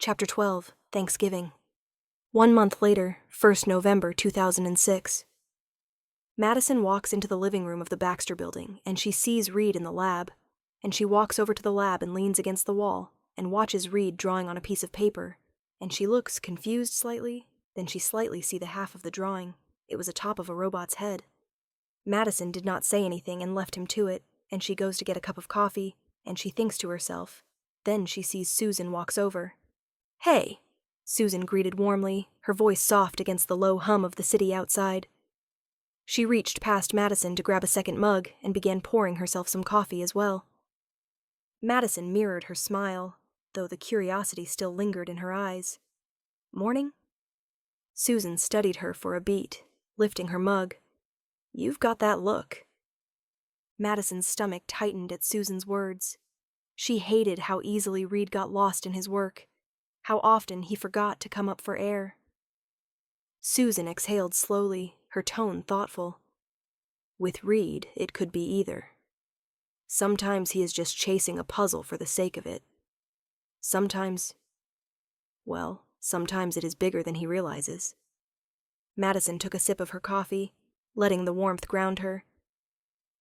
Chapter 12, Thanksgiving. 1 month later, 1st November 2006. Madison walks into the living room of the Baxter building, and she sees Reed in the lab, and she walks over to the lab and leans against the wall, and watches Reed drawing on a piece of paper, and she looks confused slightly, then she slightly sees the half of the drawing. It was atop of a robot's head. Madison did not say anything and left him to it, and she goes to get a cup of coffee, and she thinks to herself. Then she sees Susan walks over. "Hey," Susan greeted warmly, her voice soft against the low hum of the city outside. She reached past Madison to grab a second mug and began pouring herself some coffee as well. Madison mirrored her smile, though the curiosity still lingered in her eyes. "Morning?" Susan studied her for a beat, lifting her mug. "You've got that look." Madison's stomach tightened at Susan's words. She hated how easily Reed got lost in his work, how often he forgot to come up for air. Susan exhaled slowly, her tone thoughtful. With Reed, it could be either. Sometimes he is just chasing a puzzle for the sake of it. Sometimes it is bigger than he realizes. Madison took a sip of her coffee, letting the warmth ground her.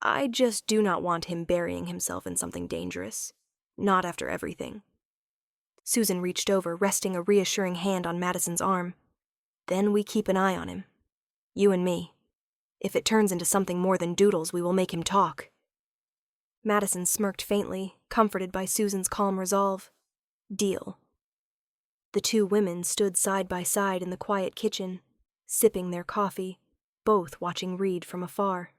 "I just do not want him burying himself in something dangerous. Not after everything." Susan reached over, resting a reassuring hand on Madison's arm. "Then we keep an eye on him. You and me. If it turns into something more than doodles, we will make him talk." Madison smirked faintly, comforted by Susan's calm resolve. Deal. The two women stood side by side in the quiet kitchen, sipping their coffee, both watching Reed from afar.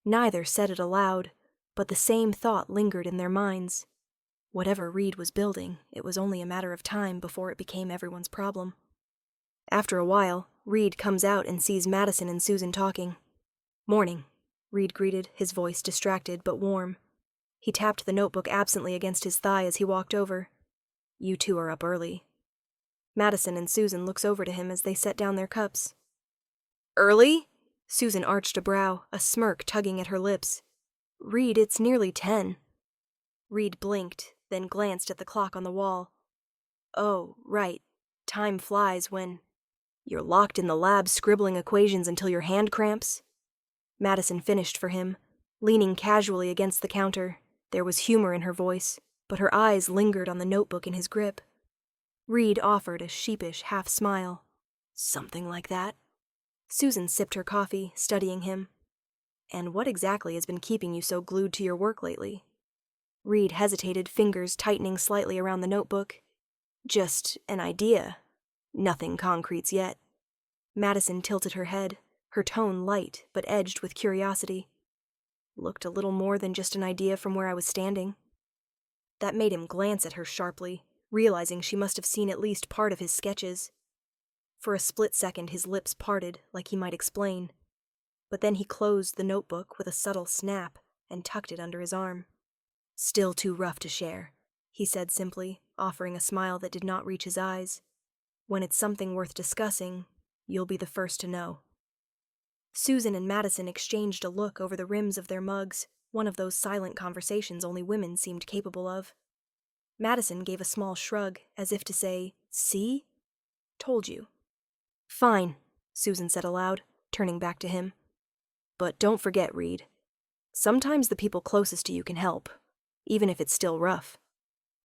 Neither said it aloud, but the same thought lingered in their minds. Whatever Reed was building, it was only a matter of time before it became everyone's problem. After a while, Reed comes out and sees Madison and Susan talking. "Morning," Reed greeted, his voice distracted but warm. He tapped the notebook absently against his thigh as he walked over. "You two are up early." Madison and Susan looks over to him as they set down their cups. "Early?" Susan arched a brow, a smirk tugging at her lips. "Reed, it's nearly 10. Reed blinked, then glanced at the clock on the wall. "Oh, right. Time flies when you're locked in the lab scribbling equations until your hand cramps." Madison finished for him, leaning casually against the counter. There was humor in her voice, but her eyes lingered on the notebook in his grip. Reed offered a sheepish half smile. "Something like that." Susan sipped her coffee, studying him. "And what exactly has been keeping you so glued to your work lately?" Reed hesitated, fingers tightening slightly around the notebook. "Just an idea. Nothing concrete yet." Madison tilted her head, her tone light but edged with curiosity. "Looked a little more than just an idea from where I was standing." That made him glance at her sharply, realizing she must have seen at least part of his sketches. For a split second his lips parted, like he might explain. But then he closed the notebook with a subtle snap and tucked it under his arm. "Still too rough to share," he said simply, offering a smile that did not reach his eyes. "When it's something worth discussing, you'll be the first to know." Susan and Madison exchanged a look over the rims of their mugs, one of those silent conversations only women seemed capable of. Madison gave a small shrug, as if to say, "See? Told you." "Fine," Susan said aloud, turning back to him. "But don't forget, Reed. Sometimes the people closest to you can help, even if it's still rough."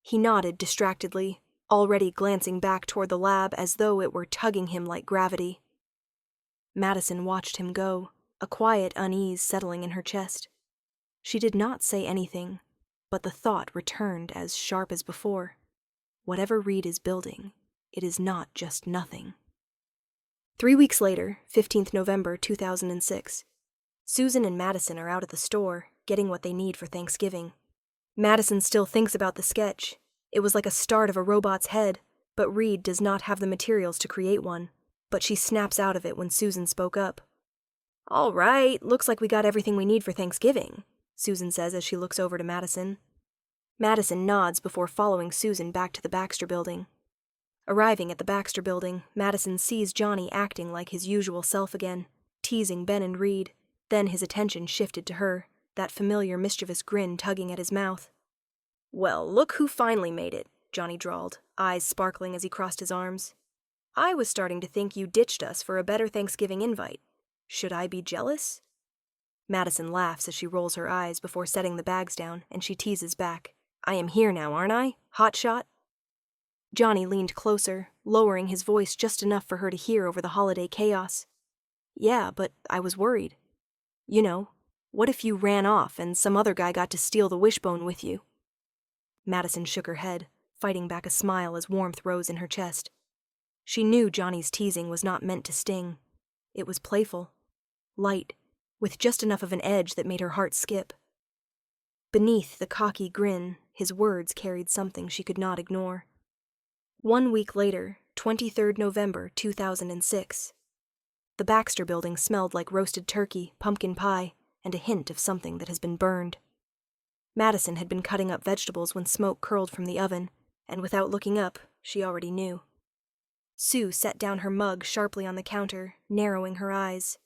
He nodded distractedly, already glancing back toward the lab as though it were tugging him like gravity. Madison watched him go, a quiet unease settling in her chest. She did not say anything, but the thought returned as sharp as before. Whatever Reed is building, it is not just nothing. 3 weeks later, 15th November 2006. Susan and Madison are out at the store, getting what they need for Thanksgiving. Madison still thinks about the sketch. It was like a start of a robot's head, but Reed does not have the materials to create one. But she snaps out of it when Susan spoke up. "All right, looks like we got everything we need for Thanksgiving," Susan says as she looks over to Madison. Madison nods before following Susan back to the Baxter building. Arriving at the Baxter building, Madison sees Johnny acting like his usual self again, teasing Ben and Reed. Then his attention shifted to her, that familiar mischievous grin tugging at his mouth. "Well, look who finally made it," Johnny drawled, eyes sparkling as he crossed his arms. I was starting to think you ditched us for a better Thanksgiving invite. Should I be jealous? Madison laughs as she rolls her eyes before setting the bags down, and she teases back. I am here now, aren't I, hotshot? Johnny leaned closer, lowering his voice just enough for her to hear over the holiday chaos. Yeah, but I was worried. You know, what if you ran off and some other guy got to steal the wishbone with you? Madison shook her head, fighting back a smile as warmth rose in her chest. She knew Johnny's teasing was not meant to sting. It was playful, light, with just enough of an edge that made her heart skip. Beneath the cocky grin, his words carried something she could not ignore. 1 week later, 23rd November 2006. The Baxter building smelled like roasted turkey, pumpkin pie, and a hint of something that has been burned. Madison had been cutting up vegetables when smoke curled from the oven, and without looking up, she already knew. Sue set down her mug sharply on the counter, narrowing her eyes.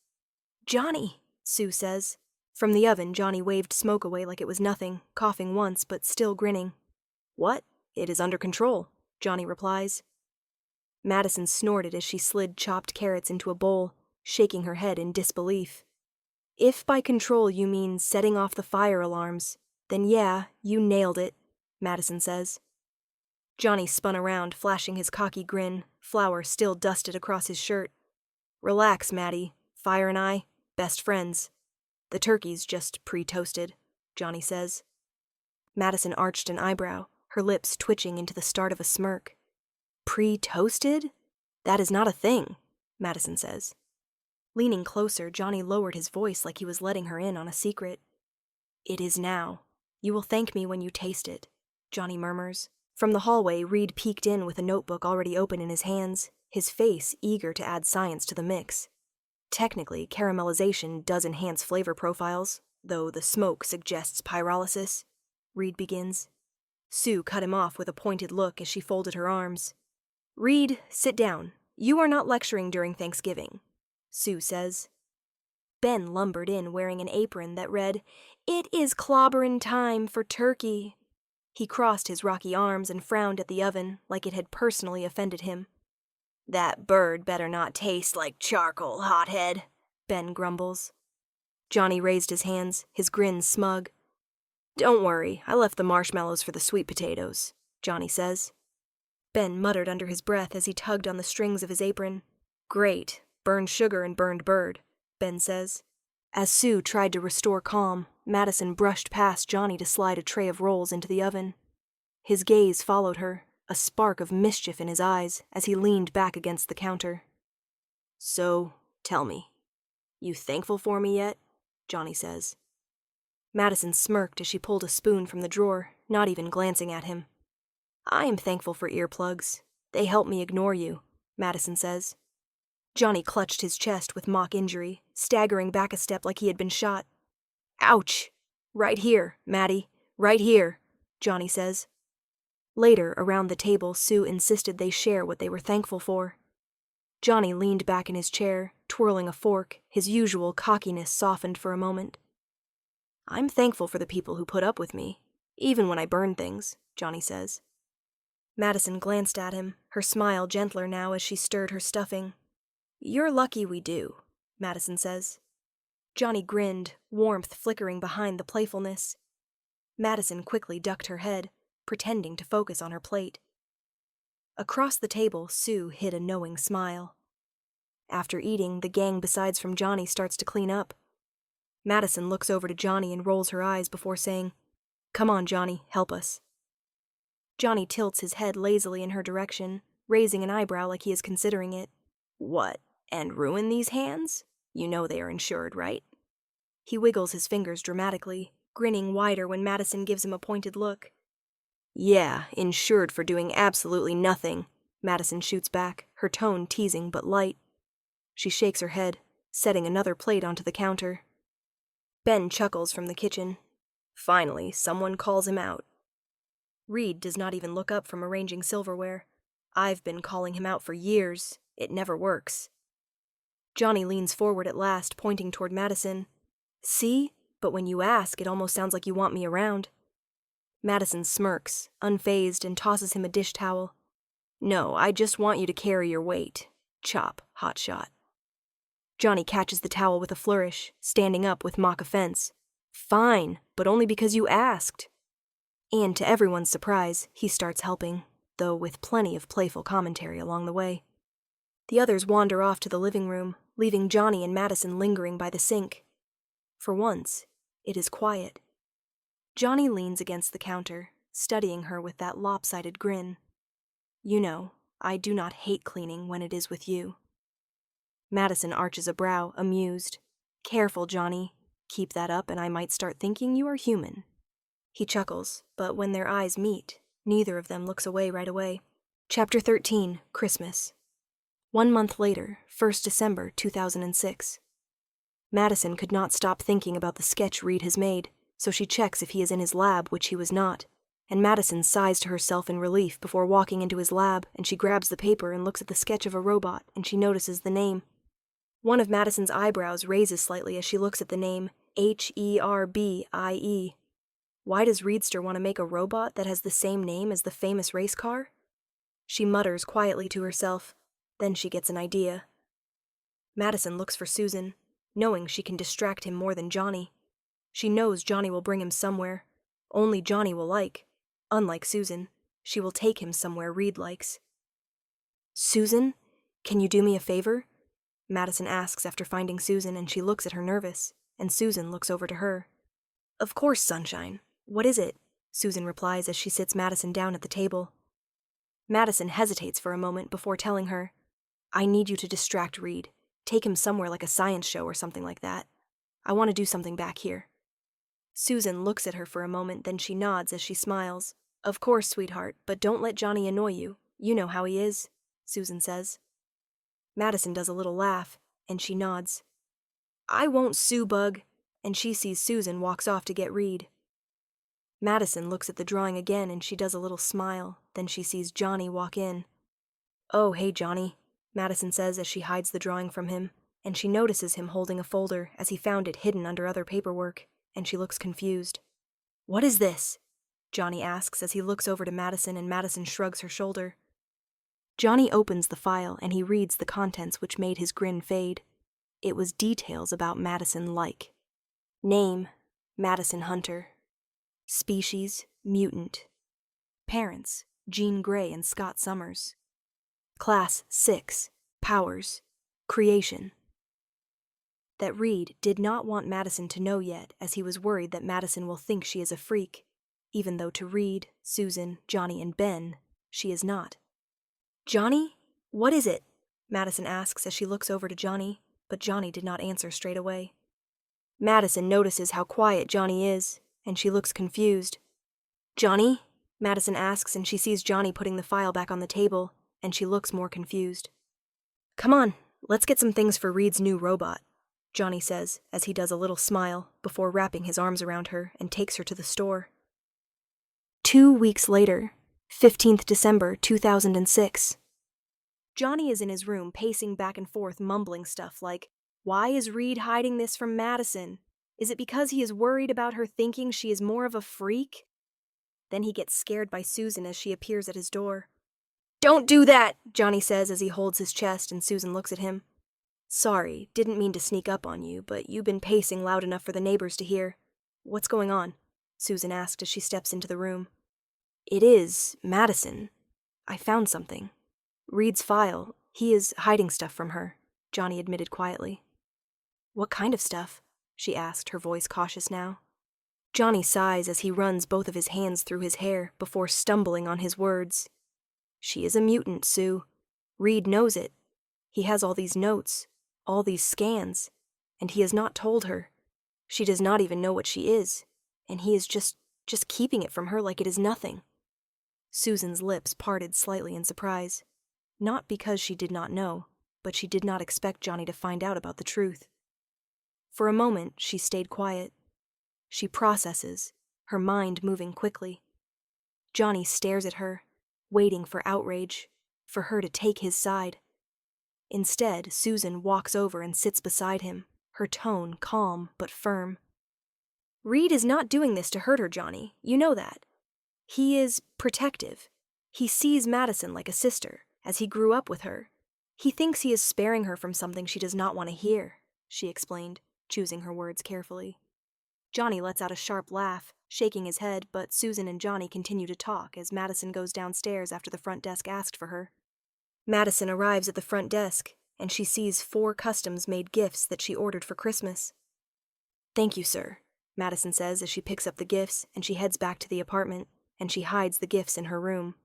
Johnny, Sue says. From the oven, Johnny waved smoke away like it was nothing, coughing once but still grinning. What? It is under control, Johnny replies. Madison snorted as she slid chopped carrots into a bowl, shaking her head in disbelief. If by control you mean setting off the fire alarms, then yeah, you nailed it, Madison says. Johnny spun around, flashing his cocky grin, flour still dusted across his shirt. Relax, Maddie. Fire and I, best friends. The turkey's just pre-toasted, Johnny says. Madison arched an eyebrow, her lips twitching into the start of a smirk. Pre-toasted? That is not a thing, Madison says. Leaning closer, Johnny lowered his voice like he was letting her in on a secret. It is now. You will thank me when you taste it, Johnny murmurs. From the hallway, Reed peeked in with a notebook already open in his hands, his face eager to add science to the mix. Technically, caramelization does enhance flavor profiles, though the smoke suggests pyrolysis, Reed begins. Sue cut him off with a pointed look as she folded her arms. Reed, sit down. You are not lecturing during Thanksgiving, Sue says. Ben lumbered in wearing an apron that read, It is clobberin' time for turkey. He crossed his rocky arms and frowned at the oven like it had personally offended him. That bird better not taste like charcoal, hothead, Ben grumbles. Johnny raised his hands, his grin smug. Don't worry, I left the marshmallows for the sweet potatoes, Johnny says. Ben muttered under his breath as he tugged on the strings of his apron. Great, burned sugar and burned bird, Ben says. As Sue tried to restore calm, Madison brushed past Johnny to slide a tray of rolls into the oven. His gaze followed her, a spark of mischief in his eyes as he leaned back against the counter. So, tell me, you thankful for me yet? Johnny says. Madison smirked as she pulled a spoon from the drawer, not even glancing at him. I am thankful for earplugs. They help me ignore you, Madison says. Johnny clutched his chest with mock injury, staggering back a step like he had been shot. Ouch! Right here, Maddie. Right here, Johnny says. Later, around the table, Sue insisted they share what they were thankful for. Johnny leaned back in his chair, twirling a fork, his usual cockiness softened for a moment. I'm thankful for the people who put up with me, even when I burn things, Johnny says. Madison glanced at him, her smile gentler now as she stirred her stuffing. You're lucky we do, Madison says. Johnny grinned, warmth flickering behind the playfulness. Madison quickly ducked her head, pretending to focus on her plate. Across the table, Sue hid a knowing smile. After eating, the gang besides from Johnny starts to clean up. Madison looks over to Johnny and rolls her eyes before saying, Come on, Johnny, help us. Johnny tilts his head lazily in her direction, raising an eyebrow like he is considering it. What, and ruin these hands? You know they are insured, right? He wiggles his fingers dramatically, grinning wider when Madison gives him a pointed look. Yeah, insured for doing absolutely nothing, Madison shoots back, her tone teasing but light. She shakes her head, setting another plate onto the counter. Ben chuckles from the kitchen. Finally, someone calls him out. Reed does not even look up from arranging silverware. I've been calling him out for years. It never works. Johnny leans forward at last, pointing toward Madison. See? But when you ask, it almost sounds like you want me around. Madison smirks, unfazed, and tosses him a dish towel. No, I just want you to carry your weight. Chop, hotshot. Johnny catches the towel with a flourish, standing up with mock offense. Fine, but only because you asked. And to everyone's surprise, he starts helping, though with plenty of playful commentary along the way. The others wander off to the living room, leaving Johnny and Madison lingering by the sink. For once, it is quiet. Johnny leans against the counter, studying her with that lopsided grin. You know, I do not hate cleaning when it is with you. Madison arches a brow, amused. Careful, Johnny. Keep that up and I might start thinking you are human. He chuckles, but when their eyes meet, neither of them looks away right away. Chapter 13, Christmas. 1 month later, 1st December 2006. Madison could not stop thinking about the sketch Reed has made, so she checks if he is in his lab, which he was not, and Madison sighs to herself in relief before walking into his lab, and she grabs the paper and looks at the sketch of a robot, and she notices the name. One of Madison's eyebrows raises slightly as she looks at the name Herbie. Why does Reedster want to make a robot that has the same name as the famous race car? She mutters quietly to herself. Then she gets an idea. Madison looks for Susan, knowing she can distract him more than Johnny. She knows Johnny will bring him somewhere. Only Johnny will like. Unlike Susan, she will take him somewhere Reed likes. Susan, can you do me a favor? Madison asks after finding Susan, and she looks at her nervous, and Susan looks over to her. Of course, Sunshine. What is it? Susan replies as she sits Madison down at the table. Madison hesitates for a moment before telling her, I need you to distract Reed. Take him somewhere like a science show or something like that. I want to do something back here. Susan looks at her for a moment, then she nods as she smiles. Of course, sweetheart, but don't let Johnny annoy you. You know how he is, Susan says. Madison does a little laugh, and she nods. I won't, Sue Bug, and she sees Susan walks off to get Reed. Madison looks at the drawing again, and she does a little smile, then she sees Johnny walk in. Oh, hey, Johnny, Madison says as she hides the drawing from him, and she notices him holding a folder as he found it hidden under other paperwork, and she looks confused. What is this? Johnny asks as he looks over to Madison, and Madison shrugs her shoulder. Johnny opens the file and he reads the contents, which made his grin fade. It was details about Madison like. Name, Madison Hunter. Species, mutant. Parents, Jean Grey and Scott Summers. Class 6, powers, creation. That Reed did not want Madison to know yet, as he was worried that Madison will think she is a freak, even though to Reed, Susan, Johnny, and Ben, she is not. Johnny? What is it? Madison asks as she looks over to Johnny, but Johnny did not answer straight away. Madison notices how quiet Johnny is, and she looks confused. Johnny? Madison asks, and she sees Johnny putting the file back on the table, and she looks more confused. Come on, let's get some things for Reed's new robot, Johnny says as he does a little smile before wrapping his arms around her and takes her to the store. 2 weeks later, 15th December 2006. Johnny is in his room pacing back and forth, mumbling stuff like, why is Reed hiding this from Madison? Is it because he is worried about her thinking she is more of a freak? Then he gets scared by Susan as she appears at his door. Don't do that, Johnny says as he holds his chest, and Susan looks at him. Sorry, didn't mean to sneak up on you, but you've been pacing loud enough for the neighbors to hear. What's going on? Susan asked as she steps into the room. It is Madison. I found something. Reed's file. He is hiding stuff from her, Johnny admitted quietly. What kind of stuff? She asked, her voice cautious now. Johnny sighs as he runs both of his hands through his hair before stumbling on his words. She is a mutant, Sue. Reed knows it. He has all these notes, all these scans, and he has not told her. She does not even know what she is, and he is just keeping it from her like it is nothing. Susan's lips parted slightly in surprise, not because she did not know, but she did not expect Johnny to find out about the truth. For a moment, she stayed quiet. She processes, her mind moving quickly. Johnny stares at her, waiting for outrage, for her to take his side. Instead, Susan walks over and sits beside him, her tone calm but firm. Reed is not doing this to hurt her, Johnny. You know that. He is protective. He sees Madison like a sister, as he grew up with her. He thinks he is sparing her from something she does not want to hear, she explained, choosing her words carefully. Johnny lets out a sharp laugh, shaking his head, but Susan and Johnny continue to talk as Madison goes downstairs after the front desk asked for her. Madison arrives at the front desk, and she sees 4 customs-made gifts that she ordered for Christmas. "Thank you, sir," Madison says as she picks up the gifts, and she heads back to the apartment, and she hides the gifts in her room.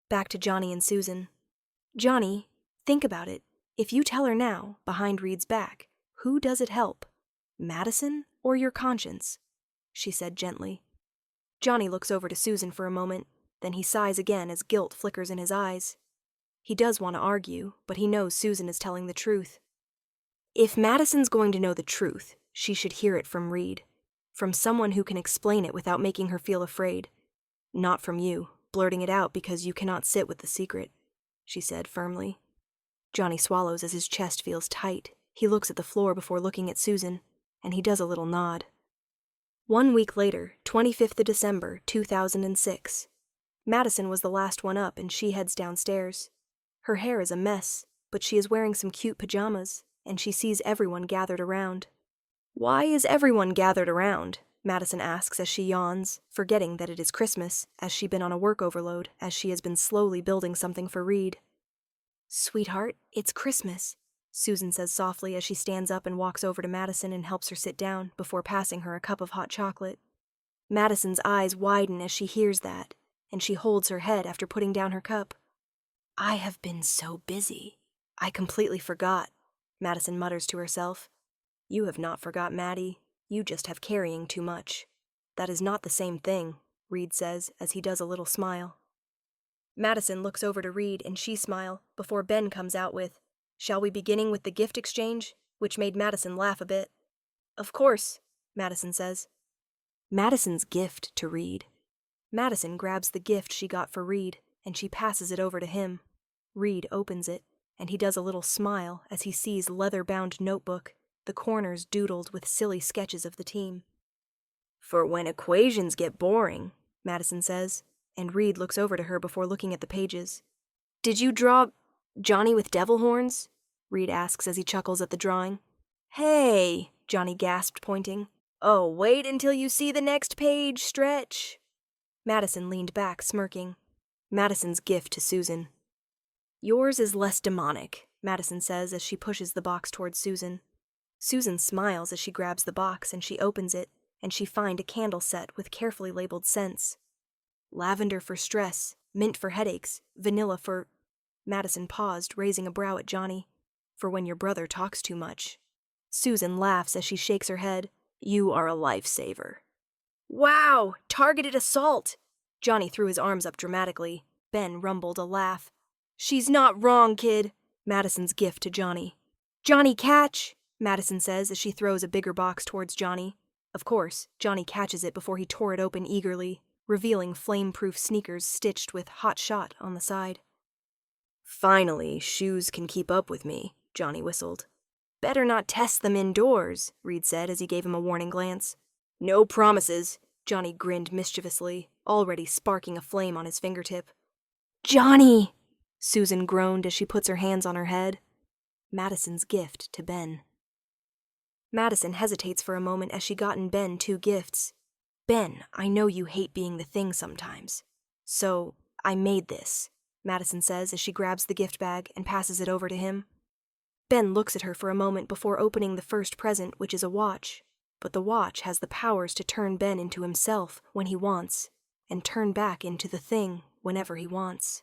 Back to Johnny and Susan. "Johnny, think about it. If you tell her now, behind Reed's back, who does it help? Madison or your conscience?" she said gently. Johnny looks over to Susan for a moment, then he sighs again as guilt flickers in his eyes. He does want to argue, but he knows Susan is telling the truth. If Madison's going to know the truth, she should hear it from Reed. From someone who can explain it without making her feel afraid. Not from you, blurting it out because you cannot sit with the secret, she said firmly. Johnny swallows as his chest feels tight. He looks at the floor before looking at Susan, and he does a little nod. 1 week later, 25th of December, 2006. Madison was the last one up, and she heads downstairs. Her hair is a mess, but she is wearing some cute pajamas, and she sees everyone gathered around. "Why is everyone gathered around?" Madison asks as she yawns, forgetting that it is Christmas, as she's been on a work overload, as she has been slowly building something for Reed. "Sweetheart, it's Christmas," Susan says softly as she stands up and walks over to Madison and helps her sit down before passing her a cup of hot chocolate. Madison's eyes widen as she hears that, and she holds her head after putting down her cup. "I have been so busy. I completely forgot," Madison mutters to herself. "You have not forgot, Maddie. You just have carrying too much." "That is not the same thing," Reed says as he does a little smile. Madison looks over to Reed and she smiles before Ben comes out with, "Shall we beginning with the gift exchange?" which made Madison laugh a bit. "Of course," Madison says. Madison's gift to Reed. Madison grabs the gift she got for Reed and she passes it over to him. Reed opens it, and he does a little smile as he sees leather-bound notebook, the corners doodled with silly sketches of the team. "For when equations get boring," Madison says, and Reed looks over to her before looking at the pages. "Did you draw Johnny with devil horns?" Reed asks as he chuckles at the drawing. "Hey," Johnny gasped, pointing. "Oh, wait until you see the next page, Stretch." Madison leaned back, smirking. Madison's gift to Susan. "Yours is less demonic," Madison says as she pushes the box towards Susan. Susan smiles as she grabs the box and she opens it, and she finds a candle set with carefully labeled scents. Lavender for stress, mint for headaches, vanilla for... Madison paused, raising a brow at Johnny. "For when your brother talks too much." Susan laughs as she shakes her head. "You are a lifesaver." "Wow! Targeted assault!" Johnny threw his arms up dramatically. Ben rumbled a laugh. "She's not wrong, kid." Madison's gift to Johnny. "Johnny, catch!" Madison says as she throws a bigger box towards Johnny. Of course, Johnny catches it before he tore it open eagerly, revealing flame-proof sneakers stitched with "Hot Shot" on the side. "Finally, shoes can keep up with me," Johnny whistled. "Better not test them indoors," Reed said as he gave him a warning glance. "No promises," Johnny grinned mischievously, already sparking a flame on his fingertip. "Johnny!" Susan groaned as she puts her hands on her head. Madison's gift to Ben. Madison hesitates for a moment as she gotten Ben 2 gifts. "Ben, I know you hate being the thing sometimes. So, I made this," Madison says as she grabs the gift bag and passes it over to him. Ben looks at her for a moment before opening the first present, which is a watch. But the watch has the powers to turn Ben into himself when he wants, and turn back into the thing whenever he wants.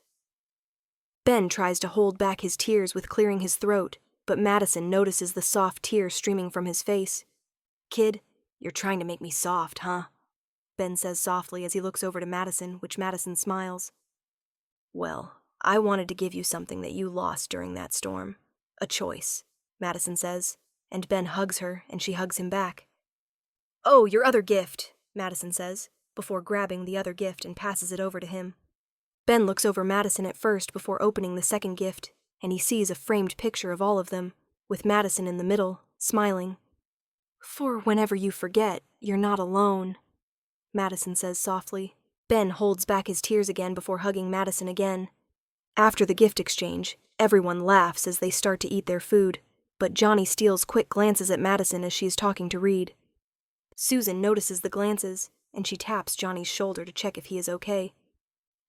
Ben tries to hold back his tears with clearing his throat, but Madison notices the soft tears streaming from his face. "Kid, you're trying to make me soft, huh?" Ben says softly as he looks over to Madison, which Madison smiles. "Well, I wanted to give you something that you lost during that storm. A choice," Madison says, and Ben hugs her and she hugs him back. "Oh, your other gift," Madison says, before grabbing the other gift and passes it over to him. Ben looks over Madison at first before opening the second gift, and he sees a framed picture of all of them, with Madison in the middle, smiling. "For whenever you forget, you're not alone," Madison says softly. Ben holds back his tears again before hugging Madison again. After the gift exchange, everyone laughs as they start to eat their food, but Johnny steals quick glances at Madison as she is talking to Reed. Susan notices the glances, and she taps Johnny's shoulder to check if he is okay.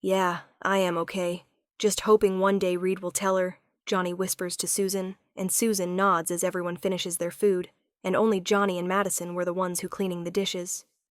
"Yeah, I am okay. Just hoping one day Reed will tell her," Johnny whispers to Susan, and Susan nods as everyone finishes their food, and only Johnny and Madison were the ones who cleaning the dishes.